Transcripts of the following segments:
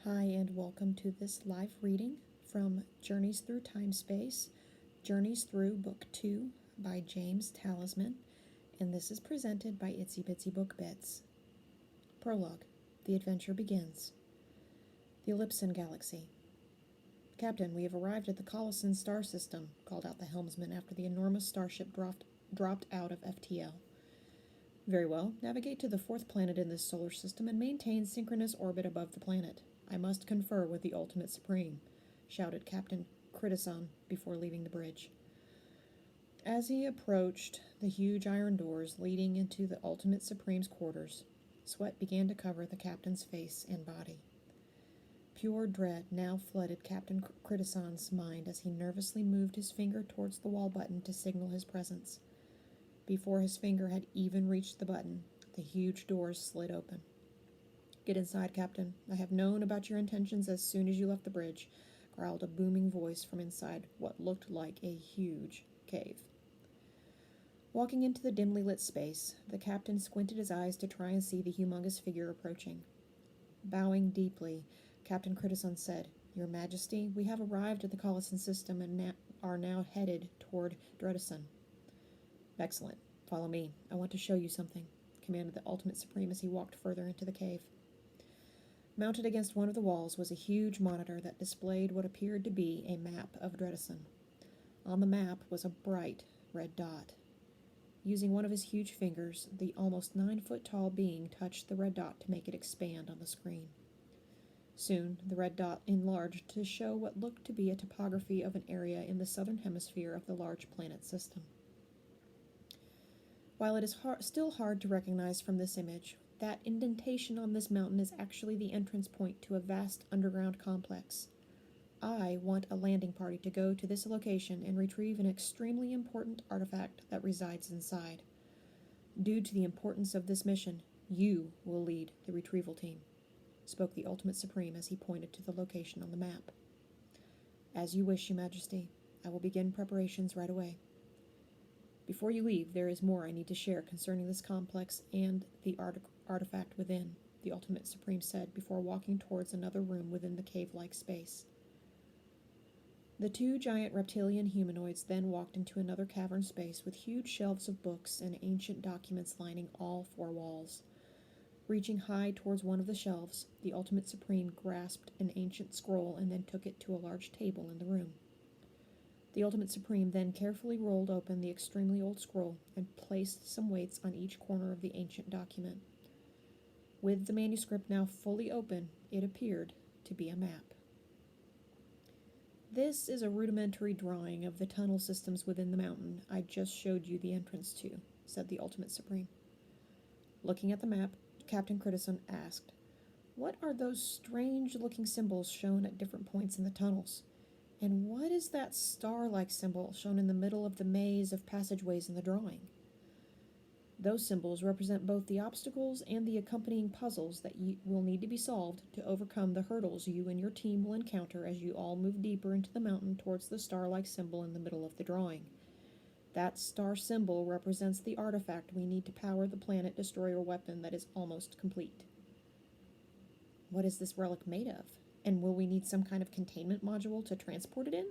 Hi, and welcome to this live reading from Journeys Through TimeSpace, Journeys Through Book 2 by James Talisman, and this is presented by Itsy Bitsy Book Bits. Prologue. The adventure begins. The Ellipson Galaxy. Captain, we have arrived at the Talisman star system, called out the helmsman after the enormous starship dropped out of FTL. Very well. Navigate to the fourth planet in this solar system and maintain synchronous orbit above the planet. I must confer with the Ultimate Supreme, shouted Captain Critisan before leaving the bridge. As he approached the huge iron doors leading into the Ultimate Supreme's quarters, sweat began to cover the captain's face and body. Pure dread now flooded Captain Critisan's mind as he nervously moved his finger towards the wall button to signal his presence. Before his finger had even reached the button, the huge doors slid open. Get inside, Captain. I have known about your intentions as soon as you left the bridge, growled a booming voice from inside what looked like a huge cave. Walking into the dimly lit space, the captain squinted his eyes to try and see the humongous figure approaching. Bowing deeply, Captain Critisan said, Your Majesty, we have arrived at the Talisman system and are now headed toward Talisman. Excellent. Follow me. I want to show you something, commanded the Ultimate Supreme as he walked further into the cave. Mounted against one of the walls was a huge monitor that displayed what appeared to be a map of Talisman. On the map was a bright red dot. Using one of his huge fingers, the almost 9-foot-tall being touched the red dot to make it expand on the screen. Soon, the red dot enlarged to show what looked to be a topography of an area in the southern hemisphere of the large planet system. While it is still hard to recognize from this image, that indentation on this mountain is actually the entrance point to a vast underground complex. I want a landing party to go to this location and retrieve an extremely important artifact that resides inside. Due to the importance of this mission, you will lead the retrieval team, spoke the Ultimate Supreme as he pointed to the location on the map. As you wish, Your Majesty. I will begin preparations right away. Before you leave, there is more I need to share concerning this complex and the artifact within, the Ultimate Supreme said before walking towards another room within the cave-like space. The two giant reptilian humanoids then walked into another cavern space with huge shelves of books and ancient documents lining all four walls. Reaching high towards one of the shelves, the Ultimate Supreme grasped an ancient scroll and then took it to a large table in the room. The Ultimate Supreme then carefully rolled open the extremely old scroll and placed some weights on each corner of the ancient document. With the manuscript now fully open, it appeared to be a map. This is a rudimentary drawing of the tunnel systems within the mountain I just showed you the entrance to, said the Ultimate Supreme. Looking at the map, Captain Critisan asked, What are those strange-looking symbols shown at different points in the tunnels? And what is that star-like symbol shown in the middle of the maze of passageways in the drawing? Those symbols represent both the obstacles and the accompanying puzzles that will need to be solved to overcome the hurdles you and your team will encounter as you all move deeper into the mountain towards the star-like symbol in the middle of the drawing. That star symbol represents the artifact we need to power the planet destroyer weapon that is almost complete. What is this relic made of? And will we need some kind of containment module to transport it in?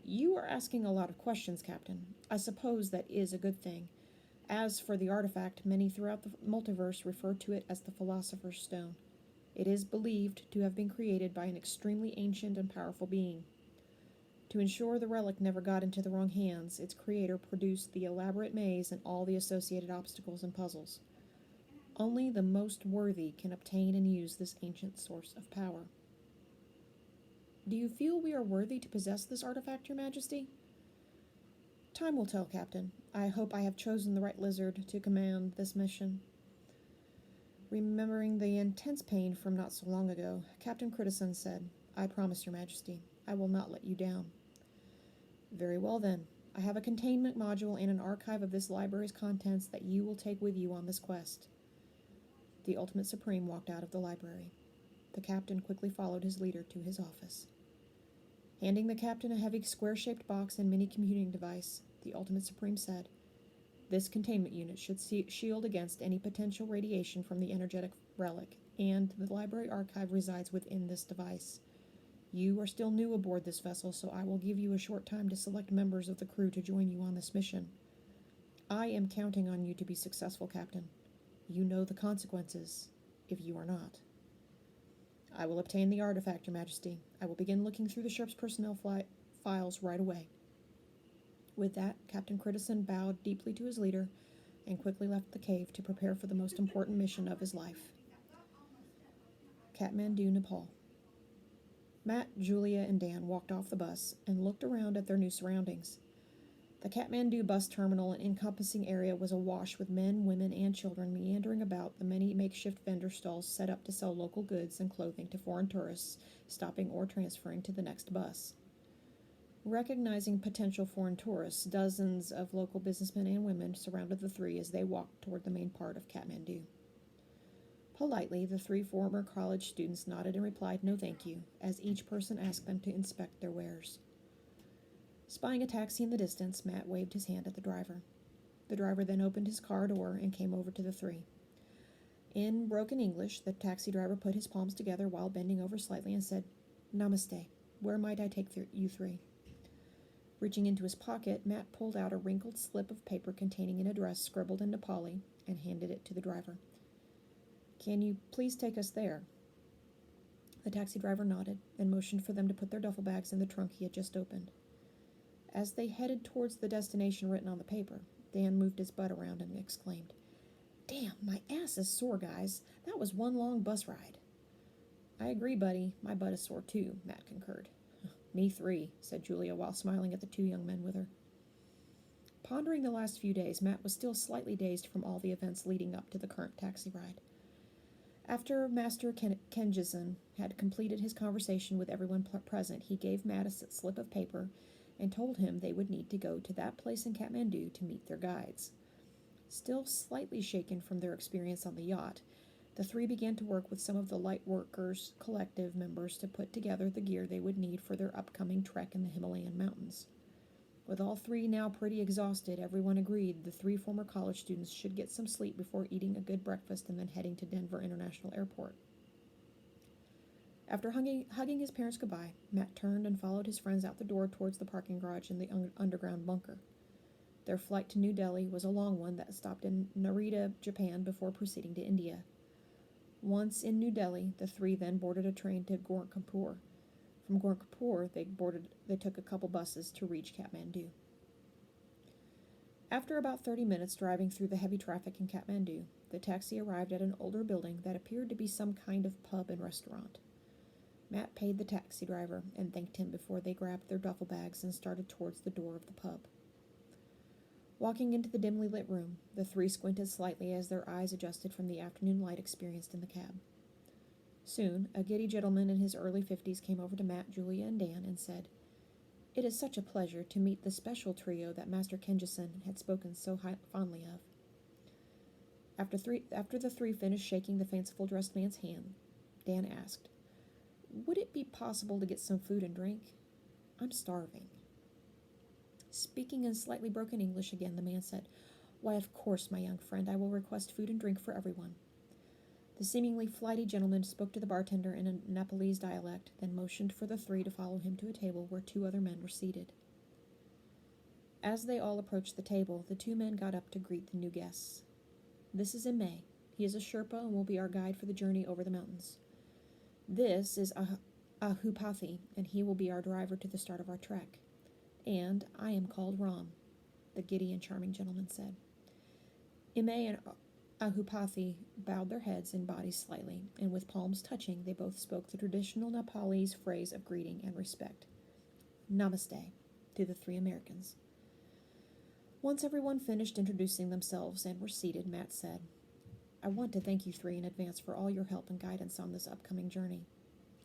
You are asking a lot of questions, Captain. I suppose that is a good thing. As for the artifact, many throughout the multiverse refer to it as the Philosopher's Stone. It is believed to have been created by an extremely ancient and powerful being. To ensure the relic never got into the wrong hands, its creator produced the elaborate maze and all the associated obstacles and puzzles. Only the most worthy can obtain and use this ancient source of power. Do you feel we are worthy to possess this artifact, Your Majesty? Time will tell, Captain. I hope I have chosen the right lizard to command this mission. Remembering the intense pain from not so long ago, Captain Critisan said, I promise, Your Majesty, I will not let you down. Very well, then. I have a containment module and an archive of this library's contents that you will take with you on this quest. The Ultimate Supreme walked out of the library. The captain quickly followed his leader to his office. Handing the captain a heavy square-shaped box and mini-computing device, the Ultimate Supreme said, This containment unit should shield against any potential radiation from the energetic relic and the library archive resides within this device. You are still new aboard this vessel, so I will give you a short time to select members of the crew to join you on this mission. I am counting on you to be successful, Captain. You know the consequences if you are not. I will obtain the artifact, Your Majesty. I will begin looking through the ship's personnel files right away. With that, Captain Crittison bowed deeply to his leader and quickly left the cave to prepare for the most important mission of his life. Kathmandu, Nepal. Matt, Julia, and Dan walked off the bus and looked around at their new surroundings. The Kathmandu bus terminal and encompassing area was awash with men, women, and children meandering about the many makeshift vendor stalls set up to sell local goods and clothing to foreign tourists stopping or transferring to the next bus. Recognizing potential foreign tourists, dozens of local businessmen and women surrounded the three as they walked toward the main part of Kathmandu. Politely, the three former college students nodded and replied no thank you, as each person asked them to inspect their wares. Spying a taxi in the distance, Matt waved his hand at the driver. The driver then opened his car door and came over to the three. In broken English, the taxi driver put his palms together while bending over slightly and said, "Namaste. Where might I take you three?" Reaching into his pocket, Matt pulled out a wrinkled slip of paper containing an address scribbled in Nepali and handed it to the driver. "Can you please take us there?" The taxi driver nodded and motioned for them to put their duffel bags in the trunk he had just opened. As they headed towards the destination written on the paper, Dan moved his butt around and exclaimed, "Damn, my ass is sore, guys. That was one long bus ride." "I agree, buddy. My butt is sore, too," Matt concurred. "Me three," said Julia while smiling at the two young men with her. Pondering the last few days, Matt was still slightly dazed from all the events leading up to the current taxi ride. After Master Kenjisen had completed his conversation with everyone present, he gave Matt a slip of paper and told him they would need to go to that place in Kathmandu to meet their guides. Still slightly shaken from their experience on the yacht, the three began to work with some of the Lightworkers Collective members to put together the gear they would need for their upcoming trek in the Himalayan mountains. With all three now pretty exhausted, everyone agreed the three former college students should get some sleep before eating a good breakfast and then heading to Denver International Airport. After hugging his parents goodbye, Matt turned and followed his friends out the door towards the parking garage in the underground bunker. Their flight to New Delhi was a long one that stopped in Narita, Japan, before proceeding to India. Once in New Delhi, the three then boarded a train to Gorakhpur. From Gorakhpur, they took a couple buses to reach Kathmandu. After about 30 minutes driving through the heavy traffic in Kathmandu, the taxi arrived at an older building that appeared to be some kind of pub and restaurant. Matt paid the taxi driver and thanked him before they grabbed their duffel bags and started towards the door of the pub. Walking into the dimly lit room, the three squinted slightly as their eyes adjusted from the afternoon light experienced in the cab. Soon, a giddy gentleman in his early 50s came over to Matt, Julia, and Dan and said, "It is such a pleasure to meet the special trio that Master Kenjisen had spoken so fondly of." After the three finished shaking the fanciful dressed man's hand, Dan asked, "Would it be possible to get some food and drink? I'm starving." Speaking in slightly broken English again, the man said, "Why, of course, my young friend, I will request food and drink for everyone." The seemingly flighty gentleman spoke to the bartender in a Nepalese dialect, then motioned for the three to follow him to a table where two other men were seated. As they all approached the table, the two men got up to greet the new guests. "This is Imei. He is a Sherpa and will be our guide for the journey over the mountains. This is Ahupathi, and he will be our driver to the start of our trek. And I am called Ram," the giddy and charming gentleman said. Imei and Ahupathi bowed their heads and bodies slightly, and with palms touching, they both spoke the traditional Nepalese phrase of greeting and respect, "Namaste," to the three Americans. Once everyone finished introducing themselves and were seated, Matt said, "I want to thank you three in advance for all your help and guidance on this upcoming journey.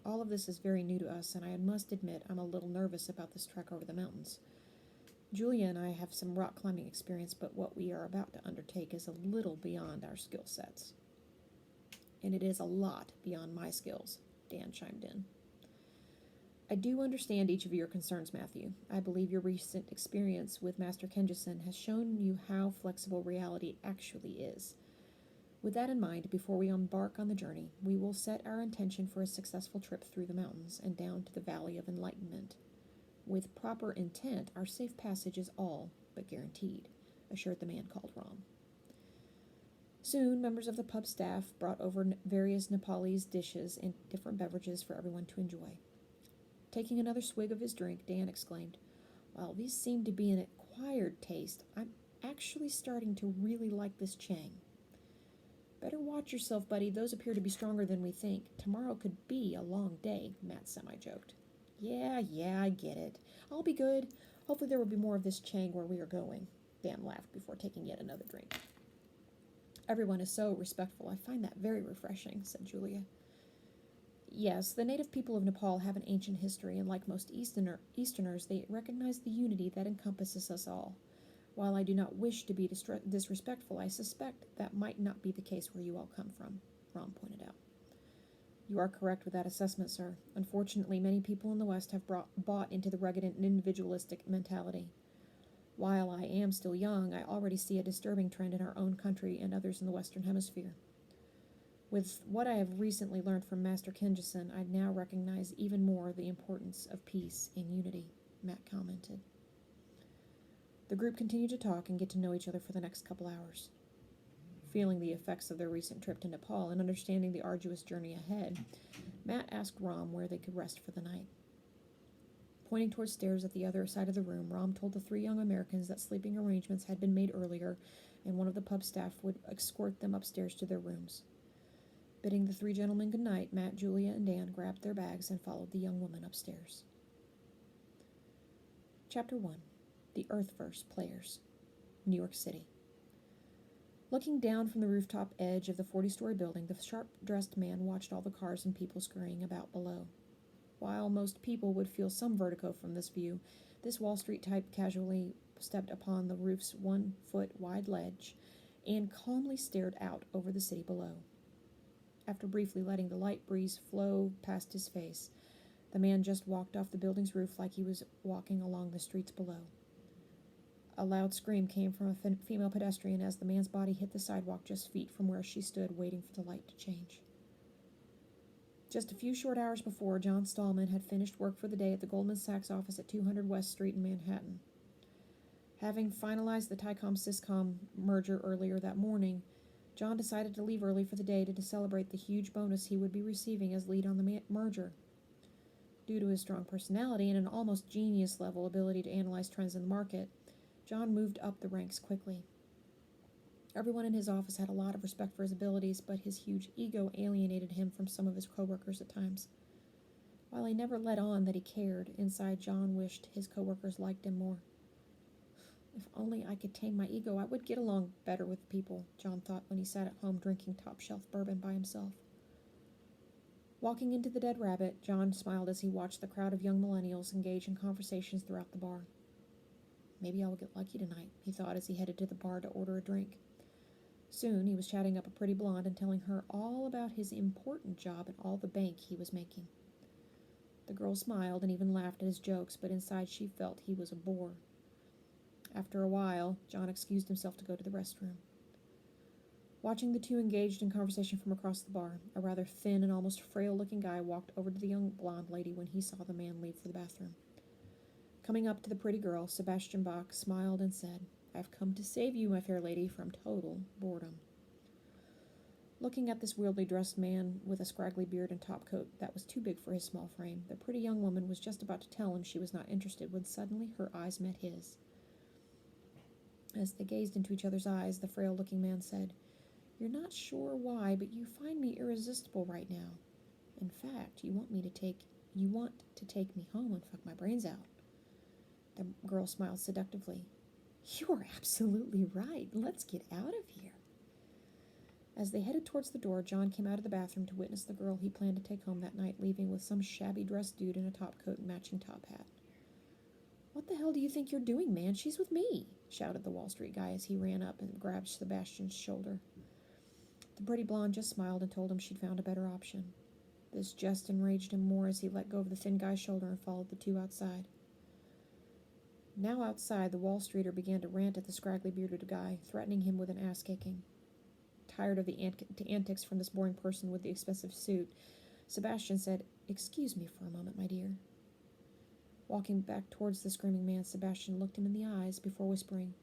All of this is very new to us, and I must admit I'm a little nervous about this trek over the mountains. Julia and I have some rock climbing experience, but what we are about to undertake is a little beyond our skill sets." "And it is a lot beyond my skills," Dan chimed in. "I do understand each of your concerns, Matthew. I believe your recent experience with Master Kenjisen has shown you how flexible reality actually is. With that in mind, before we embark on the journey, we will set our intention for a successful trip through the mountains and down to the Valley of Enlightenment. With proper intent, our safe passage is all but guaranteed, assured the man called Ram. Soon, members of the pub staff brought over various Nepalese dishes and different beverages for everyone to enjoy. Taking another swig of his drink, Dan exclaimed, "While these seem to be an acquired taste, I'm actually starting to really like this Chang." "Better watch yourself, buddy. Those appear to be stronger than we think. Tomorrow could be a long day," Matt semi-joked. Yeah, I get it. I'll be good. Hopefully there will be more of this Chang where we are going," Dan laughed before taking yet another drink. "Everyone is so respectful. I find that very refreshing," said Julia. "Yes, the native people of Nepal have an ancient history, and like most Easterners, they recognize the unity that encompasses us all. While I do not wish to be disrespectful, I suspect that might not be the case where you all come from," Ram pointed out. "You are correct with that assessment, sir. Unfortunately, many people in the West have bought into the rugged and individualistic mentality. While I am still young, I already see a disturbing trend in our own country and others in the Western Hemisphere. With what I have recently learned from Master Kinjison, I now recognize even more the importance of peace and unity," Matt commented. The group continued to talk and get to know each other for the next couple hours. Feeling the effects of their recent trip to Nepal and understanding the arduous journey ahead, Matt asked Ram where they could rest for the night. Pointing towards stairs at the other side of the room, Ram told the 3 young Americans that sleeping arrangements had been made earlier and one of the pub staff would escort them upstairs to their rooms. Bidding the 3 gentlemen good night, Matt, Julia, and Dan grabbed their bags and followed the young woman upstairs. Chapter 1. The Earthverse Players. New York City. Looking down from the rooftop edge of the 40-story building, the sharp-dressed man watched all the cars and people scurrying about below. While most people would feel some vertigo from this view, this Wall Street type casually stepped upon the roof's 1-foot-wide ledge and calmly stared out over the city below. After briefly letting the light breeze flow past his face, the man just walked off the building's roof like he was walking along the streets below. A loud scream came from a female pedestrian as the man's body hit the sidewalk just feet from where she stood waiting for the light to change. Just a few short hours before, John Stallman had finished work for the day at the Goldman Sachs office at 200 West Street in Manhattan. Having finalized the Tycom-Syscom merger earlier that morning, John decided to leave early for the day to celebrate the huge bonus he would be receiving as lead on the merger. Due to his strong personality and an almost genius-level ability to analyze trends in the market, John moved up the ranks quickly. Everyone in his office had a lot of respect for his abilities, but his huge ego alienated him from some of his coworkers at times. While he never let on that he cared, inside John wished his coworkers liked him more. If only I could tame my ego, I would get along better with people, John thought when he sat at home drinking top-shelf bourbon by himself. Walking into the Dead Rabbit, John smiled as he watched the crowd of young millennials engage in conversations throughout the bar. Maybe I will get lucky tonight, he thought as he headed to the bar to order a drink. Soon he was chatting up a pretty blonde and telling her all about his important job and all the bank he was making. The girl smiled and even laughed at his jokes, but inside she felt he was a bore. After a while, John excused himself to go to the restroom. Watching the two engaged in conversation from across the bar, a rather thin and almost frail-looking guy walked over to the young blonde lady when he saw the man leave for the bathroom. Coming up to the pretty girl, Sebastian Bach smiled and said, "I've come to save you, my fair lady, from total boredom." Looking at this weirdly dressed man with a scraggly beard and topcoat that was too big for his small frame, the pretty young woman was just about to tell him she was not interested when suddenly her eyes met his. As they gazed into each other's eyes, the frail-looking man said, "You're not sure why, but you find me irresistible right now. In fact, you want to take me home and fuck my brains out." The girl smiled seductively. "You are absolutely right. Let's get out of here." As they headed towards the door, John came out of the bathroom to witness the girl he planned to take home that night leaving with some shabby-dressed dude in a topcoat and matching top hat. "What the hell do you think you're doing, man? She's with me," shouted the Wall Street guy as he ran up and grabbed Sebastian's shoulder. The pretty blonde just smiled and told him she'd found a better option. This just enraged him more as he let go of the thin guy's shoulder and followed the two outside. Now outside, the Wall Streeter began to rant at the scraggly bearded guy, threatening him with an ass-kicking. tired of the antics from this boring person with the expensive suit, Sebastian said, "Excuse me for a moment, my dear." Walking back towards the screaming man, Sebastian looked him in the eyes before whispering,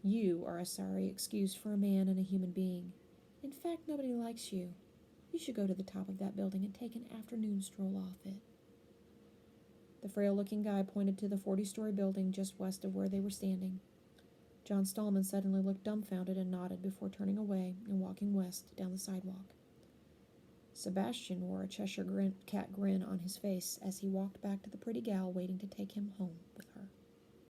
"You are a sorry excuse for a man and a human being. In fact, nobody likes you. You should go to the top of that building and take an afternoon stroll off it." The frail-looking guy pointed to the 40-story building just west of where they were standing. John Stallman suddenly looked dumbfounded and nodded before turning away and walking west down the sidewalk. Sebastian wore a Cheshire cat grin on his face as he walked back to the pretty gal waiting to take him home with her.